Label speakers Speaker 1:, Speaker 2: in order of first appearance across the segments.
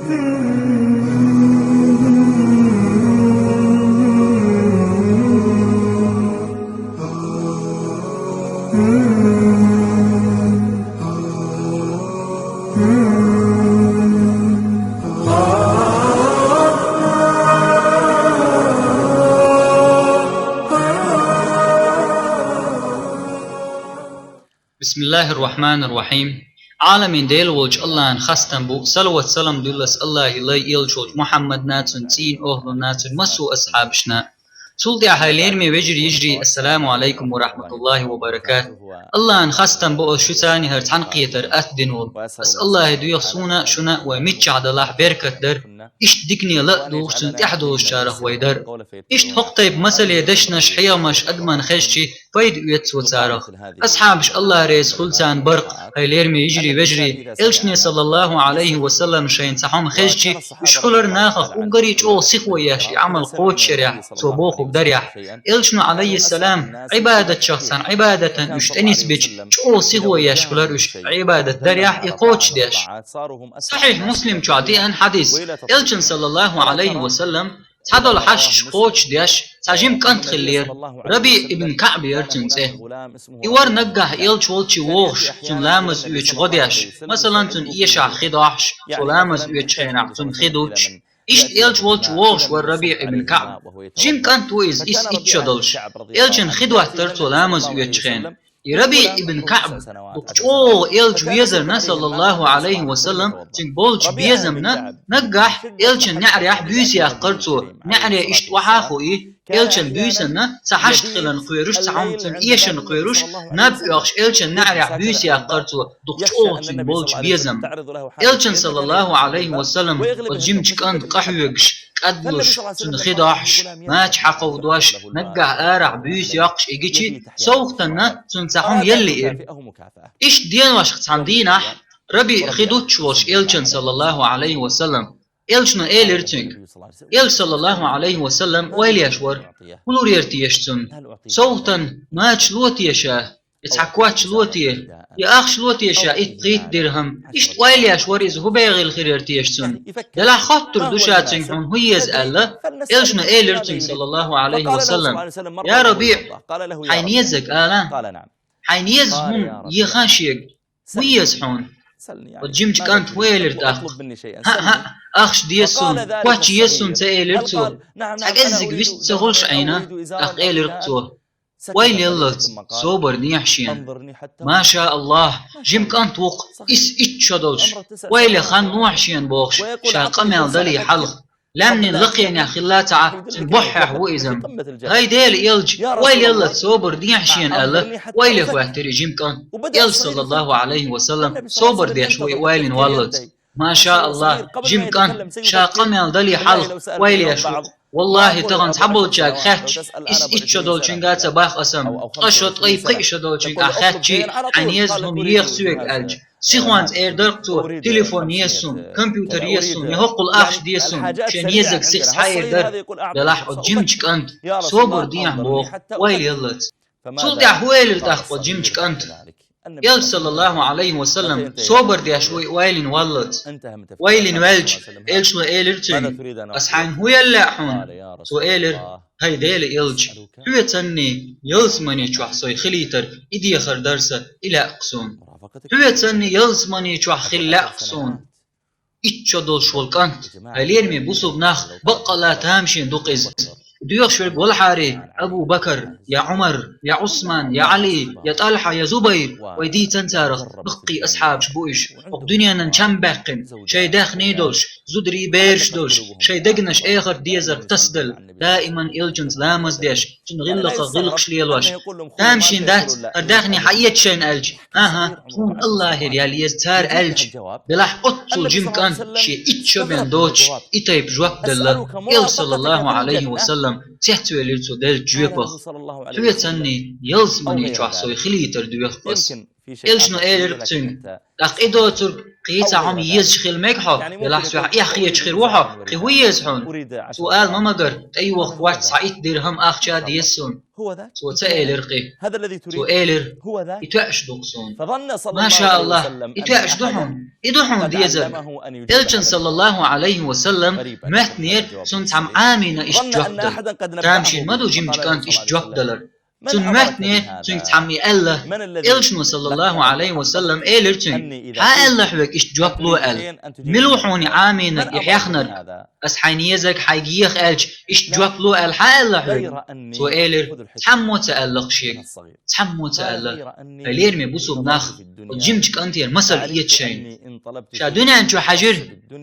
Speaker 1: بسم الله الرحمن الرحيم. عالمين ديل ولج الله ان خستن بو صلوات سلام دولس الله إلي إلشوج محمد ناتن تين أهل ناتن مسو أصحابشنا سولدي أهلين مي وجري يجري. السلام عليكم ورحمة الله وبركاته. الله ان خستن بو شو ثاني هرت عن قيتر أثدنول بس الله دو يخصونا شنا وميتش عدلاح بركت در إشت دقني لا دوشتن تحدو الشارخ ويدر إشت حق طيب مسألة دشنش حيامش أدمن خشتي فايد ويتسو تارخ أصحابش الله ريس خلصان برق هيليرمي يجري وجري إلشني صلى الله عليه وسلم شين سحوم خشتي يشخلر ناخخ وقريج أو سخوياش يعمل قوت شريح صبوخ بدريح إلشنو عليه السلام عبادة شخصا عبادة يشتنس بيج أو سخوياش خلر عبادة دريح يقوتش ديش. صحيح مسلم شعديان حديث إلشن صلى الله عليه وسلم هذا الحش قوتش ديش ساجيم كانت خلير ربي ابن كعب يرتنسه يور نجح إلش والشي ووش تن لامز ويش غديش مثلا تن إيشع خداش تلامز ويش خينع تن خدوش إيش إلش والشي ووش والربيع ابن كعب جيم كانت ويز إس إتشدلش إلشن خدوة ترتو لامز ويش خين ربيع ابن كعب او إلج بيزرنا صلى الله عليه وسلم تن بولج بيزمنا نجح إلشن نعريح بيسي أخرتو نعري إشت وحاخوي إلشن بيسنا سحشت خلن قيروش سحومتن إيشن قيروش نبيخش إلشن نعريح بيسي أخرتو او تن بولج بيزم إلشن صلى الله عليه وسلم وجيمج كان قحويقش قدلش تن خداحش ماش حقودوش نجح آرع بيسي يقش إيجيشي سوختنا تن سحوم يلي إيش دين واشخص عندينح ربي خدوتش وش إلشن صلى الله عليه وسلم إلشنا إيلرتنك إل صلى الله عليه وسلم ويليشور ولور يرتيشتن صوتا ما تشلوتيشا اتحكوات شلوتيه يا أخ شلوتيشا إتقيت درهم إيش ويليشور إذ هو بيغي الخير يرتيشتن يلا خاطر دوشاتن هون هي يزأل إلشنا إيلرتنك صلى الله عليه وسلم يا ربيع حينيزك آلا حينيز هم يخاشيك ويزحون وجيمج كانت ويلرت ها أخش ديسون كواتش يسون تأيلرتو تحقزك بيست تغلش عينا أخ إيلرتو ويل يلت صوبر نيحشين ما شاء الله جيم كانت وق إتشدلش ويل خان نوحشين بوخش شاقمل دلي حلق لمن لقينا خلاتها بحح وإذن هاي ديل إلج ويل يلا صوبر ديحشين ألا ويل فاهتري جيم كان إل صلى الله عليه وسلم صوبر ديش ويل ولد ما شاء الله جيم كان شاقمل دلي حلق ويل يشوق والله تغن تحبل جاك خاتش إتشدول شنقات باخ أسم قشط غيب قيشدول شنقا خاتشي عن يزهم يخسوك ألج سيخوانت إيردرقتو تليفون يسون كمبيوتر يسون يهق الأخش ديسون شان يزك سيخس حاير در دلاح جيمجك أنت صوبر ديان بوخ ويل يلت صلدع ويل التخفى جيمجك أنت يل صلى الله عليه وسلم صوبر دياش ويلين ولت ويلين ولج إلش وإيلرتن أسحان هو يلاحون سو إيلر هاي ديل إلج هو تني يلزمني شوحصوي خليتر إدي خردرسة إلى أقسون هو تني يلزمني شوح خلا أقسون إتشدل شولكانت هليرمي بوسو بناخ بقى لا تامشين دوقيز ديوخ شرق والحاري أبو بكر يا عمر يا عثمان يا علي يا طلحة يا زبير ويدي تنتارخ بقي أصحاب شبويش الدنيا ننشم باقن شي داخ نيدولش زدري بيرش دولش شي دقنش آخر ديزر تصدل دائما إلجنز لامز ديش تنغلق غلقش ليلوش تامشين دات أرداخني حقيت شين ألج تكون الله يالي يزتار ألج بلاح قطو جيم كان شي إتشبين دوش إتايب جواب دل إل صلى الله عليه وسلم تحتوي لرتو دل جوابخ توي تني يلزمني جوحسوي خليتر دويخ بس إلشنو إيلر تون دق إدو تر قيتا عم يزخل مكحو يلاحسوا يخي يشخل وحو قوي يزحون سؤال ما مقر أي وقت واحد سعيد درهم أخشى ديسون سو تأيلر قي
Speaker 2: هذا الذي تريد
Speaker 1: سو إيلر
Speaker 2: هو ذا
Speaker 1: يتوأش دقصون
Speaker 2: فظن صلى
Speaker 1: ما شاء الله
Speaker 2: وسلم
Speaker 1: يتوأش دحون يدحون ديزر إلشن صلى الله عليه وسلم مهتنير سنت عم آمين إيش جواب دل تامشين مدو جيم كانت إيش جواب دلر تون مهتني تون تعمي ألا إلشن صلى الله عليه وسلم إيلر تون ها ألا حبك إيش جواب لو أل ملوحوني آمين يحيخنر أسحيني يزك حيجيخ ألش إيش جواب لو أل ها ألا حبك سو إيلر تحمو تألق شيء تحمو تألق فلير مبوسو بناخ وجيمتك أنت المثل إيتشين شا دنيا أنتو حجر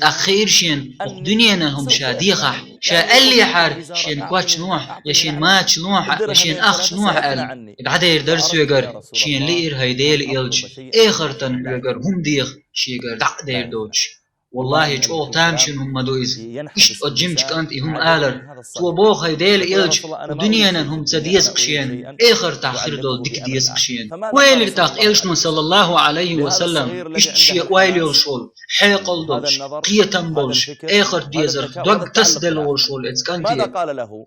Speaker 1: أخير شين دنيا هم شاديخة شا اللي حار شين كواتش نوح يشين ماتش نوح يشين أخش نوح أل بعد يردرس ويقر شين لير هيديل إلج إخرتن ويقر هم ديخ شيقر دع دير دوش والله جو تامشن هم دويز إيش أجمتك أنت هم آلر تو بوخ هيديل إلج ودنيانا هم تديسق شين إخر تأخير دول ديك ديسق شين ويلر تاق إلشنو صلى الله عليه وسلم إيش شيء ويلر شول حيقل دولش قيتن بولش إخر ديزر دوق تسدل والشول إتسكانتي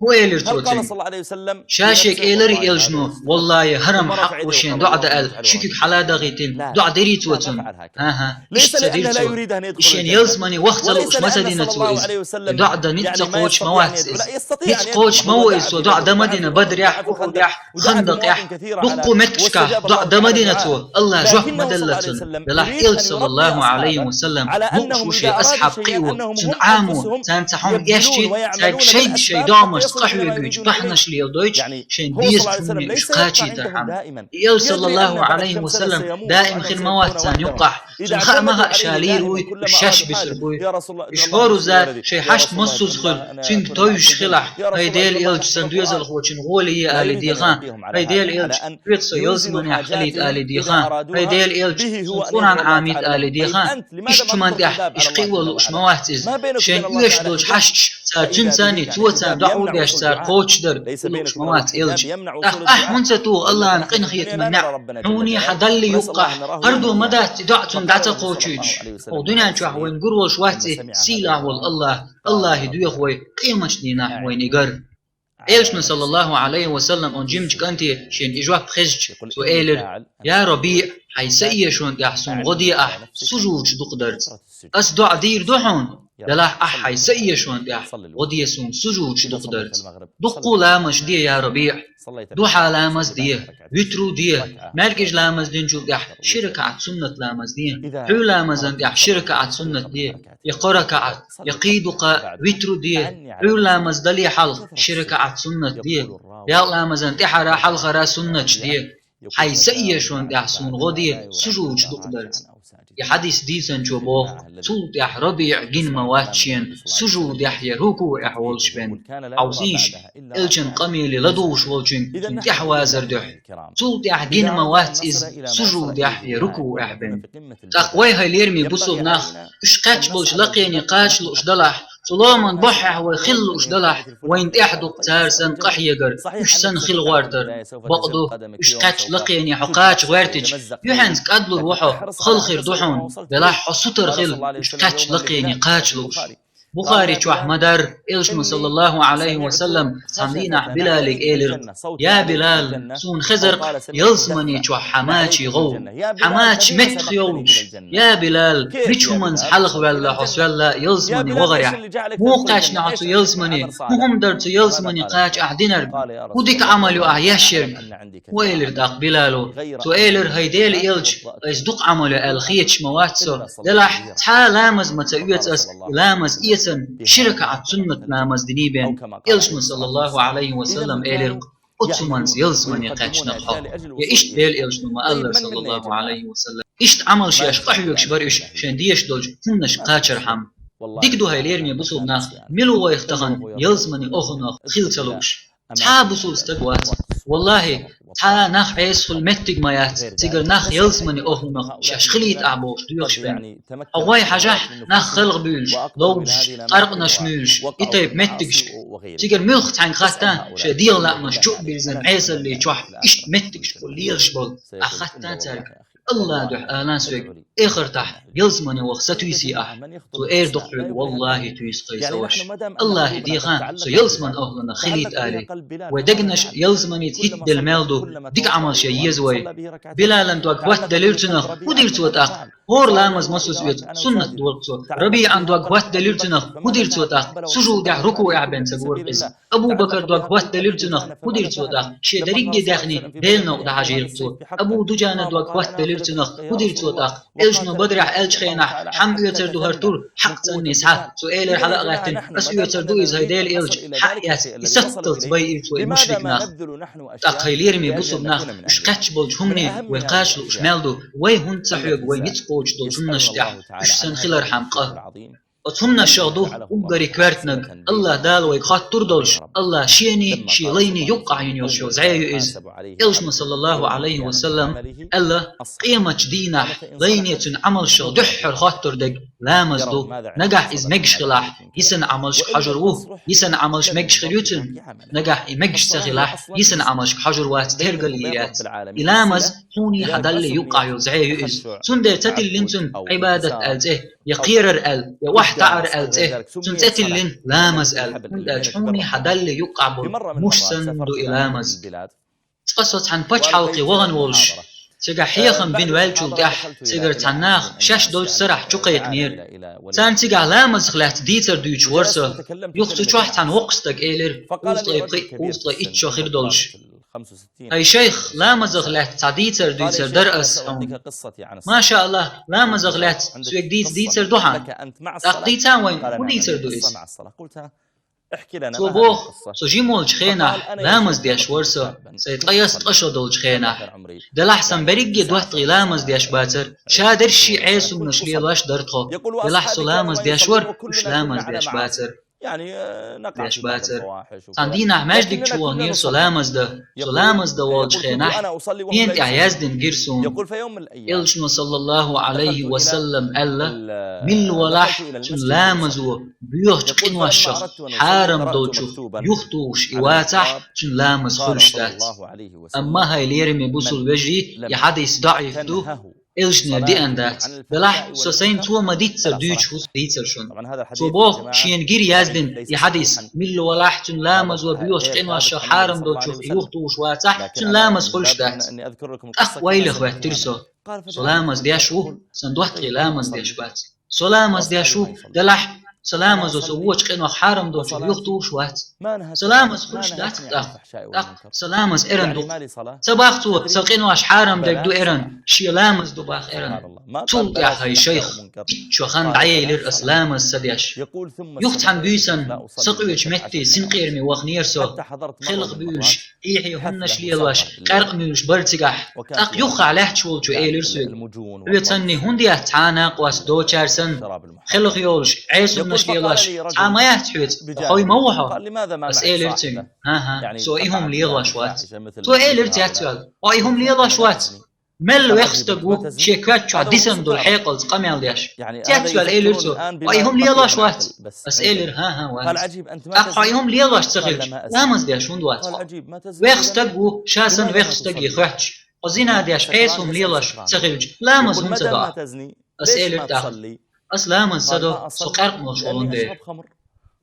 Speaker 1: ويلر توتين شاشك إلري إلجنو والله هرم حق وشين دعد أل شكك حلا دغيتين دعد ديريت وتن ها إيش تدير تو يلزمني وقت لوش مسدينة تويز دعد نتقوش مواتز نتقوش مويز ودعد مدينة بدر يح وخد يح خندق يح دقو متشكا دعد مدينة تو الله جوح مدلتن بلاح إلج صلى الله عليه وسلم مقشوشي أصحاب قيوة تنعامو تنتحون يشتي تاك شي دامش قحوي بيج بحنش لي دويتش شين ديز توني إشقاتي ترحم إل صلى الله عليه وسلم دائم خل مواتان يقح تنخأمها شاليروي الشاش بسربوي إشهارو زار شي حشت مصوز خل تنك تويش خلح هيديل إلج سندويز الخوشن غولي آلي ديخان هيديل إلج بيتسو يلزمني أحليت آلي ديخان هيديل إلج سنفران عاميت آلي ديخان إش تمان ديح إش قيول إش مواتز شين إيش دوش حشتش سار جنساني توتان دعول بيش سار قوش در إش موات إلج منتتو الله أنقين خيط منع حوني حدلي يقح هردو مدات دعتون دعتا قوشيش ودنيا نشوح وين قرول شواتي سيلا الله يدوي خوي قيمش دينا وين يقر إلشنا صلى الله عليه وسلم أن جيمج كانتي شين إجواب خزج سؤالر يا ربيع حيسئي شون يحسن غدي سجوج دقدرت أس دع دير دحون دلاح حيسئي شون غدي سون سجوج دقدرت دقو لامش دي يا ربيع دوحا لامز دي ويترو دي مركج لامز دين جو شركة عد سنة لامز دي حو لامزن شركة عد سنة دي يقرك عد يقيدك ويترو دي حو لامز دلي حلق شركة عد سنة دي يا لامزن تحرى حلق سنة دي حيسئي شون يحسن غدي سجوج دقدرت يا حديث ديسن جوبوخ صوت يح ربيع جن مواتشين سجود يحيى ركوع يحولش بين عوزيش الجن قميل لدوش والجن يحوازر دح صوت يح جن موات إز سجود يحيى ركوع يحبن تقوي هاي ليرمي بصوب ناخ إش قاتش بلش لقيني قاتش لوش دلح سلاما بحح ويخل وش دلح وين تحدق تارسن قحيقر وش سن خل غارتر بقضو وش قاتش لقيني حقاتش غارتج يحنز قدلو روحو خل خير دحون بلاح حسوتر خل وش قاتش لقيني قاتشلوش بخاري شو أحمدر إلشم صلى الله عليه وسلم سمدينا بلال إيلر يا بلال سون خزرق يلزمني شو حماتي غو حماتي متخيوش يا بلال مش منز حلق ولا حس ولا يلزمني وغريح مو قاش نعطو يلزمني مهم درتو يلزمني قاش أعدنر وديك عملو أعياشر وإيلر داق بلالو تو إيلر هيديل إلج إزدق عملو الخيتش مواتسو دلح تحا لامز متأيوت أس لامز إيت شركة عد سنة لامز دنيبين إلشم صلى الله عليه وسلم إيلر أتمنز يلزمن يقاتش نقحو يا إشت بيل إلشم ما الله صلى الله عليه وسلم إشت عمل شياش قحيوك شبريش شان ديش دولج هنش قاتشر حم ديك دو هايليرمي بصوب ناخ ملو ويختغن يلزمني أخناخ خيلتلوش تا بصوب استقوات والله تا ناخ عيسخل متق مايات تيقر ناخ يلزمني أخناخ شاشخليت أعبوش دويخش بين أغواي حاجح ناخ خلق بيلش لوج قرق نشميلش إطيب متقش تيقر ملخ تعين خاتان شدير لا مش جو بيزن عيسى اللي جوح إشت متقش كليرش بول أخاتان تارك الله دح آلان سويق آخر تح يلزمني وخستويسي تو إير دقل والله تويس قيسوش الله ديغان سو يلزمن أهلنا خليت آلي ودقنش يلزمني تيد المالدو ديك عمل شي يزوي بلالن دوك وات دليرتنا وديرت وتاق هور لامز مسوس بيت سنة دولتو ربيع دوك وات دليرتنا وديرت وتاق سجود ركوع بن سبور قز أبو بكر دوك وات دليرتنا وديرت وتاق شي دريق داخني بيلنا دعجيرتو أبو دجانة دوك وات دليرتنا وديرت وتاق إلشنا بدرح إلش خينح حم يوتر دو هرتور حق تني ساعة سؤال حلقة غاتن أس يوتر دو إز هيدال إلش حق ياس يستلت باي إلتو المشركنا تقيلير مي بوصبنا مش قاتش بولجهمني ويقاشلو مش مالدو وي هون تحيق وي نتقوش دول جمنا شتاح مش سنخلر حمقه أتهمنا شغدو وقري كوارتنق الله دال ويقات تردولش الله شيني شيليني يقع ينيوشيو زعيو إز إلشنا صلى الله عليه وسلم الله قيمة دينا لينيتن عمل شغ دحر خاطر دق لامزدو نجح إز مجش خلاح يسن عملش حجروه يسن عملش مجش خليوتن نجح مجش سخلاح يسن عملش حجروات ترقليات إلامز هوني حدل يقع يزعيو إز سندر تتلنتن عبادة ألته يقيرر أل يوحد تعر ألته سنتتلن لامز أل هوني حدل يقع مش سندو إلامز قصت عن باتش حلقي وغن وولش سيجا حيخم بين والجو دح سيجر تناخ شاش دوت سرح جوقيت نير سان سيجا لامز خلات ديتر دوش ورسا يختو چوحت عن وقستك إيلر وفطلي إتشو خير دولش أي شيخ لامز خلات تعديتر دوتر درأس ما شاء الله لامز خلات سويك ديتر دوحان تقديتان وين وديتر دوئس
Speaker 2: احكي لنا
Speaker 1: سو بوخ سو جيمول جخينا لامز دياش ورسا سيتقيس قشو دول جخينا دل أحسن بريقي دوحت لامز دياش باتر شادر شي عيسو من شليلاش درتخو دل أحسو لامز دياش ور وش لامز دياش باتر
Speaker 2: يعني
Speaker 1: دياش باتر تندينا مجدك شو نير سلامز ده والج خينا هين اعياز دين جيرسون
Speaker 2: يقول في يوم من الايام
Speaker 1: إلشنا صلى الله عليه وسلم ألا من ولح لامز بيوخ قنوا الشخ حارم دوتشو يختوش إواتح لامز خلشتات أما هاي ليرمي بوصل وجهي يحدث ضعيف دو إلشنا دي أندات بلاح سوسين تو ما ديتسر دوش هوس ديتسر شون تو بوخ شين جير يازدن يحدث من ولاح تن لامز وبيوش قنوا الشخ حارم دوتشو يختوش واتح تن لامز خلشتات أخ ويلخ واترسو سلامز دياشو سندوحتي لامز دياش بات سلامز دياشو دلح سلامز وسووش قنوا حارم دوتشو يختوش وات سلامز خلش دات سلامز إرن دو سباختو سلقنواش حارم دو إرن شيلامز دو باخ إرن تول يا هاي شيخ شو خان دعيه للرأس لامز سدياش يختحن بيسن سقويش متي سنقيرمي وخنيرسو خلق بيوش إيحي هنش ليلاش قرق ميوش برتقح تاق يوخ عليه شول جو إيلرسو ويتني هندي أتعانق واس دو چارسن خلق يولش عيسو نش ليلاش عما يحتحوت خوي موحو بس إيلرتن ها سو إيهم ليلاش وات سو إيلرت يحتوال وإيهم ليلاش وات مل ويخستقو شيكوات شو عديسن دول حيقل قميال دياش تيحتوال إيلرتو وإيهم ليلاش وات بس إيلر ها وات أقعيهم ليلاش تغيرش لامز دياش وندوات ويخستقو شاسن ويخستقي خوحش قزينا دياش عيسهم ليلاش تغيرش لامز هم صدا بس إيلر داخل أسلام صدو سقرق مشغولون ده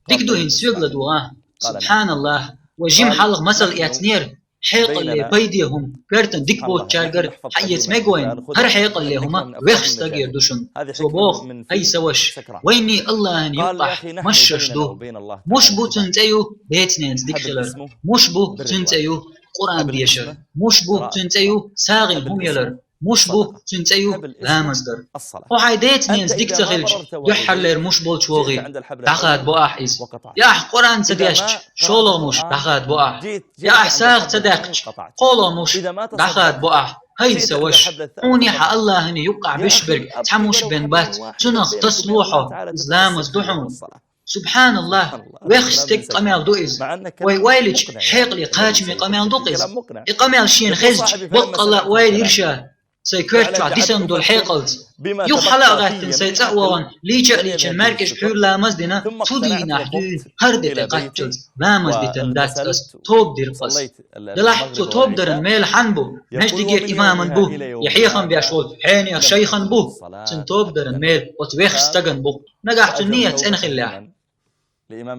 Speaker 1: ديكدو هن سيغل دوغا سبحان الله وجيم حلق مثل إعتنير حيق اللي بيديهم كرتن ديك بوت شارجر حيت ميغوين هر حيق اللي هما ويخستقير دوشن صبوخ هاي سوش ويني الله ان يقطع مشش دو مش بو تنتيو بيتنينز ديك خلر مش بو تنتيو قرآن ديشر مش بو تنتيو ساغل هم يلر مش بو تنتيو لا مصدر وحيديت نينز ديك تغلج يحلر مش بول شوغي دخاد بو أحيز يا قرآن تديشت شولو مش دخاد بو أح يا أحساغ تدقش قولو مش دخاد بو أح هاي سوش أوني حا الله هني يقع بشبرق تحموش بين بات تنخ تصلوحه إسلام وزدوحون سبحان الله ويخستك قميل دوئز ويويلج حيق لي قاجمي قميل دوئز إقميل شين خزج وق الله ويل يرشا سيكويرتشع ديسن دول حيقلز يو حلقة سيتأوغن ليجا ليجا المركز حول لا مزدنا تودي نحدين هردي قتلز ما مزدتن داتس توب دير قص دلحتو توب درن ميل حنبو نجد جير إماما بو يحيخن بيشول حيني شيخن بو سن توب درن ميل وتويخ استغن بو نجحت النية انخلاح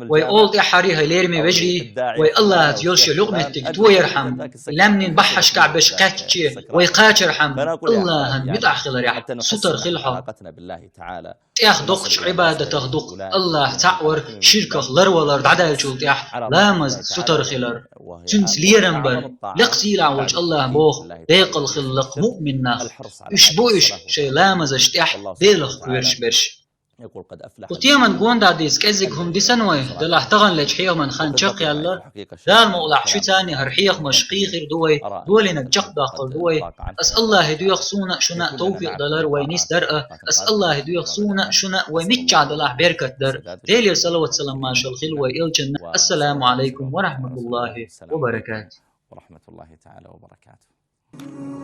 Speaker 1: ويقول حريها ليرمي وجري وي الله يلشي لقمتك تو يرحم لمن بحش كعبش كاتشي ويقاتر حم الله هن متأخل ريح ستر خلحة تأخدقش عبادة تخدق الله تعور شركة غلر ولر عدال شو تيح لامز ستر خلر تنس ليرنبر لقسي لعوج الله بوخ ديق الخلق مؤمننا اشبوش شي لامز اشتيح ديلخ ويرش برش
Speaker 2: يقول قد أفلح
Speaker 1: وتيمن قوندا ديس كزيك هم دي سنوي دل احتغن لجحيه من خان شق يلا دال مولع شو تاني هرحيخ مشقي غير دوي نجق داخل دوي أس الله هدو يخصونا شنا توفيق دلار وينيس درقة أس الله هدو يخصونا شنا ويمتشع دلاح بيركة در ديلي صلى الله عليه ما شاء الخلوة الجنة. السلام عليكم ورحمة الله وبركاته.
Speaker 2: ورحمة الله تعالى وبركاته.